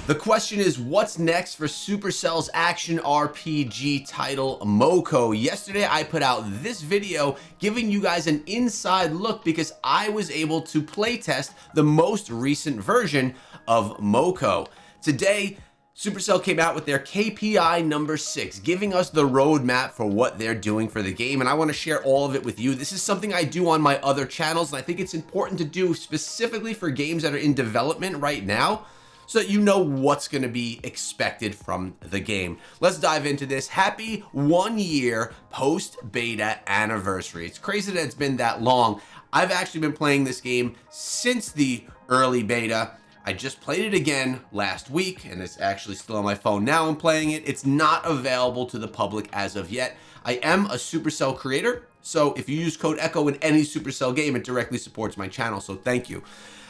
The question is, what's next for Supercell's action RPG title MOCO? Yesterday I put out this video giving you guys an inside look because I was able to playtest the most recent version of MOCO. Today, Supercell came out with their KPI number 6, giving us the roadmap for what they're doing for the game, and I want to share all of it with you. This is something I do on my other channels, and I think it's important to do specifically for games that are in development right now, so that you know what's going to be expected from the game. Let's dive into this. Happy 1 year post-beta anniversary. It's crazy that it's been that long. I've actually been playing this game since the early beta. I just played it again last week, and it's actually still on my phone now. I'm playing it. It's not available to the public as of yet. I am a Supercell creator, so if you use code ECHO in any Supercell game, it directly supports my channel, so thank you.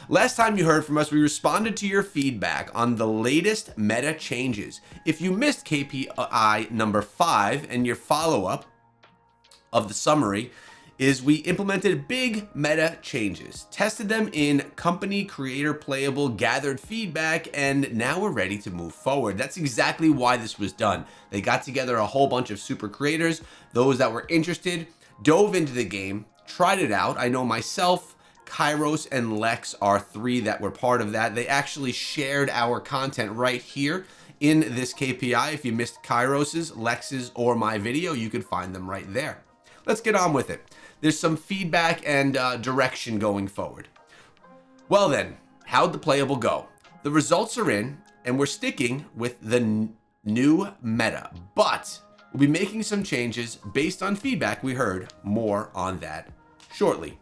Last time you heard from us, we responded to your feedback on the latest meta changes. If you missed KPI number 5 and your follow-up of the summary is we implemented big meta changes, tested them in company, creator, playable, gathered feedback, and now we're ready to move forward. That's exactly why this was done. They got together a whole bunch of super creators, those that were interested, dove into the game, tried it out. I know myself, Kairos, and Lex are 3 that were part of that. They actually shared our content right here in this KPI. If you missed Kairos's, Lex's, or my video, you could find them right there. Let's get on with it. There's some feedback and direction going forward. Well then, how'd the playable go? The results are in, and we're sticking with the new meta, but we'll be making some changes based on feedback we heard. More on that shortly.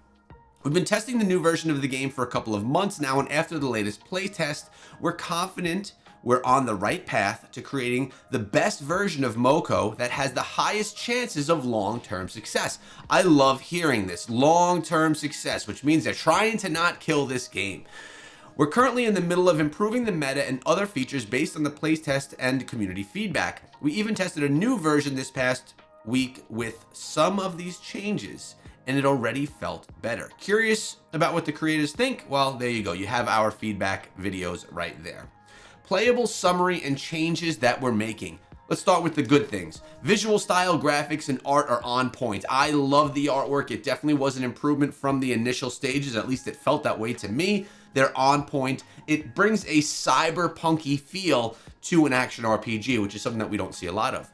We've been testing the new version of the game for a couple of months now, and after the latest playtest, we're confident we're on the right path to creating the best version of MOCO that has the highest chances of long-term success. I love hearing this, long-term success, which means they're trying to not kill this game. We're currently in the middle of improving the meta and other features based on the playtest and community feedback. We even tested a new version this past week with some of these changes, and it already felt better. Curious about what the creators think? Well, there you go. You have our feedback videos right there. Playable summary and changes that we're making. Let's start with the good things. Visual style, graphics, and art are on point. I love the artwork. It definitely was an improvement from the initial stages. At least it felt that way to me. They're on point. It brings a cyberpunky feel to an action RPG, which is something that we don't see a lot of.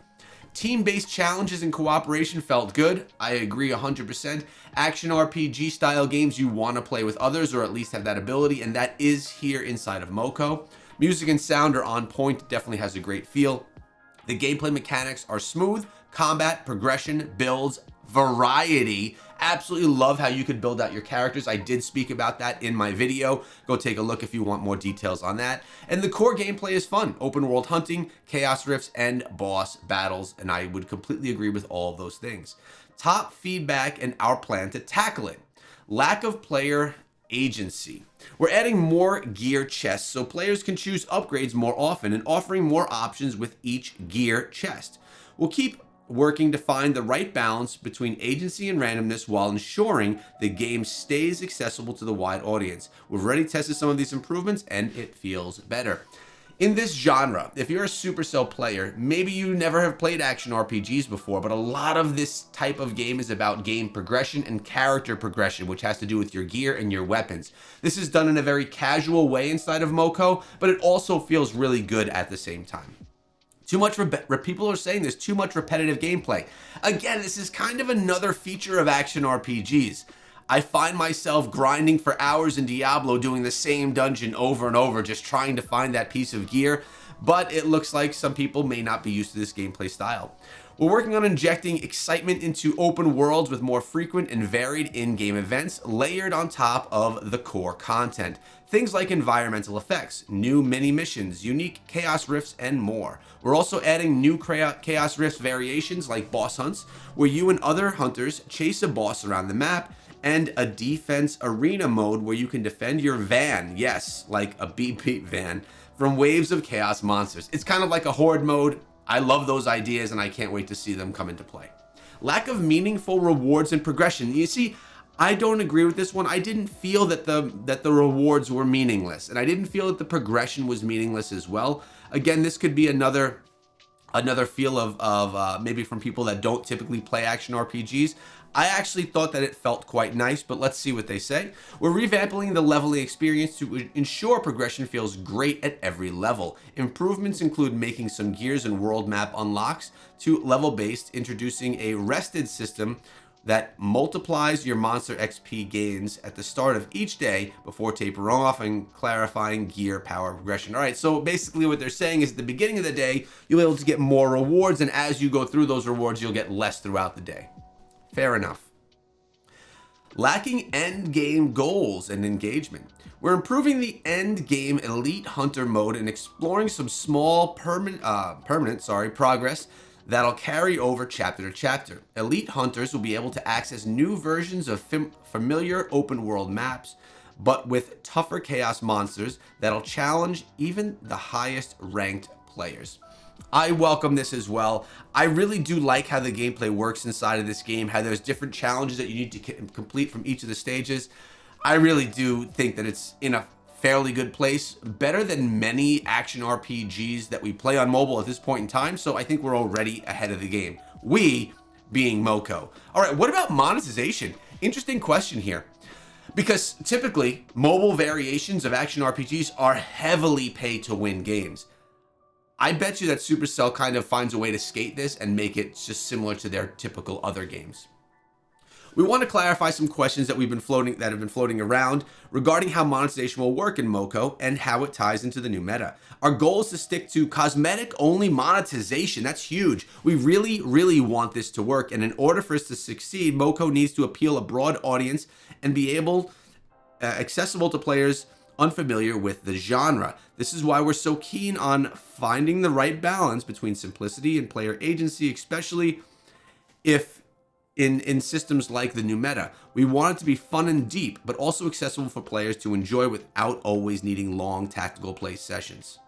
Team-based challenges and cooperation felt good. I agree 100%. Action RPG style games you want to play with others, or at least have that ability, and that is here inside of MOCO. Music and sound are on point. Definitely has a great feel. The gameplay mechanics are smooth. Combat, progression, builds, variety. Absolutely love how you could build out your characters. I did speak about that in my video. Go take a look if you want more details on that. And the core gameplay is fun. Open world hunting, chaos rifts, and boss battles. And I would completely agree with all of those things. Top feedback and our plan to tackle it. Lack of player agency. We're adding more gear chests so players can choose upgrades more often and offering more options with each gear chest. We'll keep working to find the right balance between agency and randomness while ensuring the game stays accessible to the wide audience. We've already tested some of these improvements and it feels better. In this genre, if you're a Supercell player, maybe you never have played action RPGs before, but a lot of this type of game is about game progression and character progression, which has to do with your gear and your weapons. This is done in a very casual way inside of MOCO, but it also feels really good at the same time. Too much, people are saying there's too much repetitive gameplay. Again, this is kind of another feature of action RPGs. I find myself grinding for hours in Diablo doing the same dungeon over and over, just trying to find that piece of gear, but it looks like some people may not be used to this gameplay style. We're working on injecting excitement into open worlds with more frequent and varied in-game events layered on top of the core content. Things like environmental effects, new mini missions, unique chaos rifts, and more. We're also adding new chaos rift variations like boss hunts, where you and other hunters chase a boss around the map, and a defense arena mode where you can defend your van, yes, like a beep beep van, from waves of chaos monsters. It's kind of like a horde mode. I love those ideas and I can't wait to see them come into play. Lack of meaningful rewards and progression. You see, I don't agree with this one. I didn't feel that the rewards were meaningless, and I didn't feel that the progression was meaningless as well. Again, this could be another feel of maybe from people that don't typically play action RPGs. I actually thought that it felt quite nice, but let's see what they say. We're revamping the leveling experience to ensure progression feels great at every level. Improvements include making some gears and world map unlocks to level-based, introducing a rested system that multiplies your monster XP gains at the start of each day before tapering off, and clarifying gear power progression. All right, so basically what they're saying is at the beginning of the day, you'll be able to get more rewards, and as you go through those rewards, you'll get less throughout the day. Fair enough. Lacking end game goals and engagement. We're improving the end game elite hunter mode and exploring some small permanent progress that'll carry over chapter to chapter. Elite hunters will be able to access new versions of familiar open world maps, but with tougher chaos monsters that'll challenge even the highest ranked players. I welcome this as well. I really do like how the gameplay works inside of this game, how there's different challenges that you need to complete from each of the stages. I really do think that it's in a fairly good place, better than many action RPGs that we play on mobile at this point in time, so I think we're already ahead of the game. We being MOCO. All right, what about monetization? Interesting question here, because typically mobile variations of action RPGs are heavily pay-to-win games. I bet you that Supercell kind of finds a way to skate this and make it just similar to their typical other games. We want to clarify some questions that have been floating around regarding how monetization will work in MOCO and how it ties into the new meta. Our goal is to stick to cosmetic only monetization. That's huge. We really want this to work, and in order for us to succeed, MOCO needs to appeal a broad audience and be accessible to players unfamiliar with the genre. This is why we're so keen on finding the right balance between simplicity and player agency, especially if in systems like the new meta. We want it to be fun and deep, but also accessible for players to enjoy without always needing long tactical play sessions.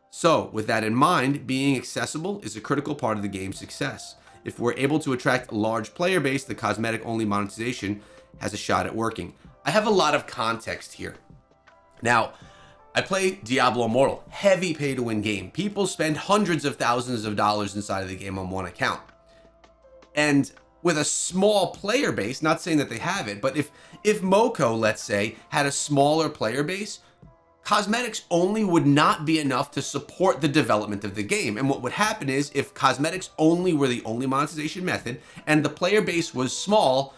So with that in mind, being accessible is a critical part of the game's success. If we're able to attract a large player base, the cosmetic only monetization has a shot at working. I have a lot of context here. Now, I play Diablo Immortal, heavy pay to win game. People spend hundreds of thousands of dollars inside of the game on one account. And with a small player base, not saying that they have it, but if MOCO, let's say, had a smaller player base, cosmetics only would not be enough to support the development of the game. And what would happen is, if cosmetics only were the only monetization method and the player base was small,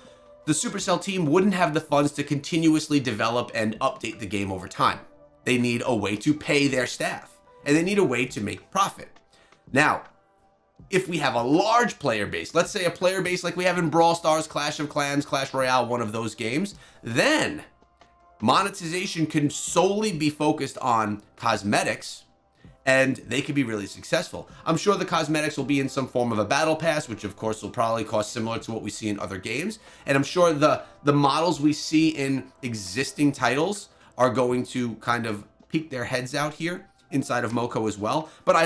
the Supercell team wouldn't have the funds to continuously develop and update the game over time. They need a way to pay their staff, and they need a way to make profit. Now, if we have a large player base, let's say a player base like we have in Brawl Stars, Clash of Clans, Clash Royale, one of those games, then monetization can solely be focused on cosmetics, and they could be really successful. I'm sure the cosmetics will be in some form of a battle pass, which of course will probably cost similar to what we see in other games. And I'm sure the models we see in existing titles are going to kind of peek their heads out here inside of MOCO as well. But I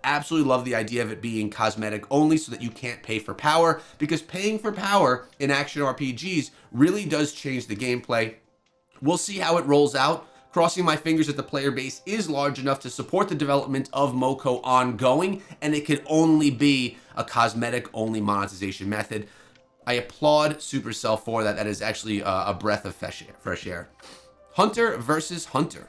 absolutely love the idea of it being cosmetic only, so that you can't pay for power, because paying for power in action RPGs really does change the gameplay. We'll see how it rolls out. Crossing my fingers that the player base is large enough to support the development of MOCO ongoing, and it could only be a cosmetic only monetization method. I applaud Supercell for that. That is actually a breath of fresh air. Hunter versus hunter.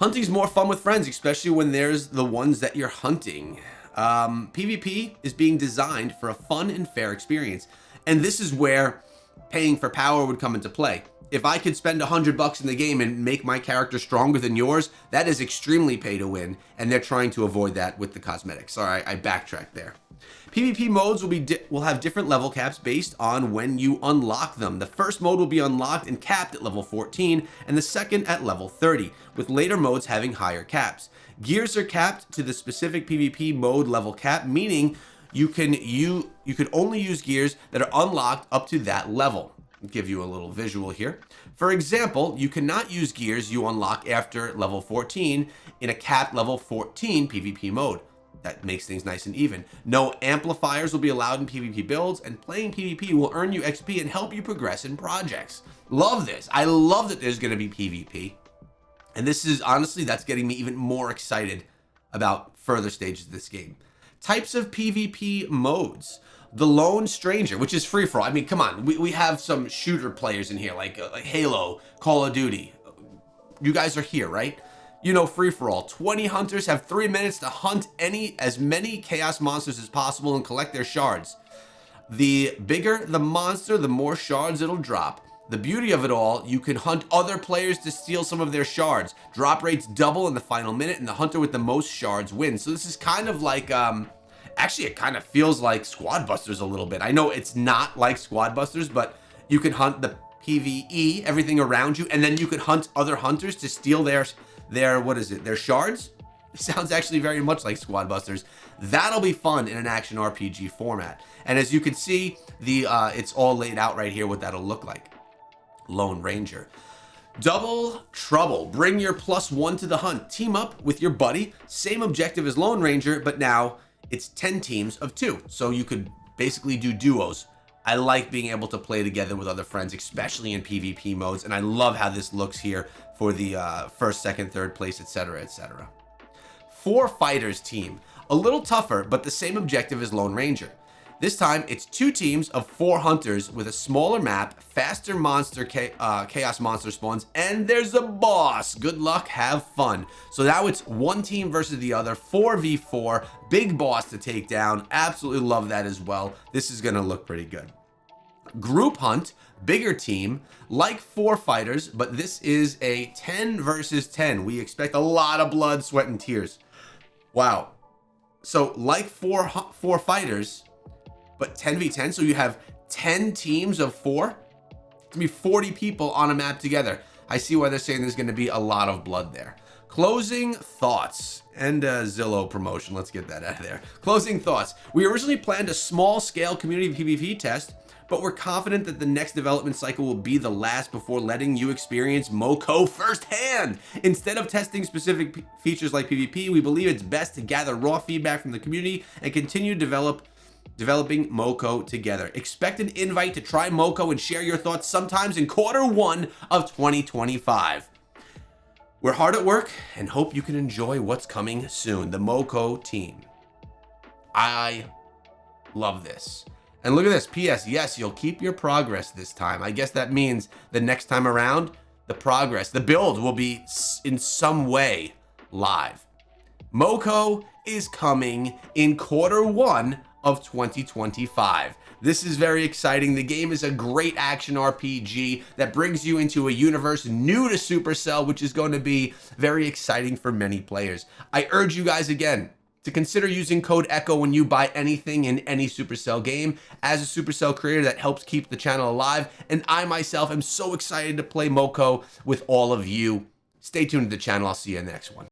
Hunting's more fun with friends, especially when there's the ones that you're hunting. PvP is being designed for a fun and fair experience, and this is where paying for power would come into play. If I could spend $100 in the game and make my character stronger than yours, that is extremely pay to win, and they're trying to avoid that with the cosmetics. Sorry, I backtracked there. PvP modes will have different level caps based on when you unlock them. The first mode will be unlocked and capped at level 14, and the second at level 30, with later modes having higher caps. Gears are capped to the specific PvP mode level cap, meaning you can only use gears that are unlocked up to that level. I'll give you a little visual here. For example, you cannot use gears you unlock after level 14 in a capped level 14 PvP mode. That makes things nice and even. No amplifiers will be allowed in PvP builds, and playing PvP will earn you XP and help you progress in projects. Love this. I love that there's going to be PvP. And this is, honestly, that's getting me even more excited about further stages of this game. Types of PvP modes. The Lone Stranger, which is free for all. I mean, come on. We have some shooter players in here, like Halo, Call of Duty. You guys are here, right? You know, free for all. 20 hunters have 3 minutes to hunt as many chaos monsters as possible and collect their shards. The bigger the monster, the more shards it'll drop. The beauty of it all, you can hunt other players to steal some of their shards. Drop rates double in the final minute, and the hunter with the most shards wins. So this is kind of like, actually it kind of feels like Squad Busters a little bit. I know it's not like Squad Busters, but you can hunt the PvE, everything around you, and then you can hunt other hunters to steal their their shards. It sounds actually very much like Squad Busters. That'll be fun in an action RPG format. And as you can see, it's all laid out right here what that'll look like. Lone Ranger. Double Trouble. Bring your +1 to the hunt. Team up with your buddy. Same objective as Lone Ranger, but now it's 10 teams of 2. So you could basically do duos. I like being able to play together with other friends, especially in PvP modes, and I love how this looks here for the first, second, third place, etc., etc. 4 fighters team. A little tougher, but the same objective as Lone Ranger. This time, it's 2 teams of 4 hunters with a smaller map, faster chaos monster spawns, and there's a boss. Good luck, have fun. So now it's 1 team versus the other, 4v4, big boss to take down. Absolutely love that as well. This is gonna look pretty good. Group hunt, bigger team, like 4 fighters, but this is a 10 versus 10. We expect a lot of blood, sweat, and tears. Wow. So like 4 fighters, but 10v10, so you have 10 teams of 4. It's gonna be 40 people on a map together. I see why they're saying there's gonna be a lot of blood there. Closing thoughts and Zillow promotion. Let's get that out of there. Closing thoughts. We originally planned a small scale community PvP test, but we're confident that the next development cycle will be the last before letting you experience MOCO firsthand. Instead of testing specific features like PvP, we believe it's best to gather raw feedback from the community and continue developing MOCO together. Expect an invite to try MOCO and share your thoughts sometimes in Q1 of 2025. We're hard at work and hope you can enjoy what's coming soon. The MOCO team. I love this. And look at this, PS, yes, you'll keep your progress this time. I guess that means the next time around, the build will be in some way live. MOCO is coming in Q1 of 2025. This is very exciting. The game is a great action RPG that brings you into a universe new to Supercell, which is going to be very exciting for many players. I urge you guys again to consider using code ECHO when you buy anything in any Supercell game. As a Supercell creator, that helps keep the channel alive, and I myself am so excited to play MOCO with all of you. Stay tuned to the channel. I'll see you in the next one.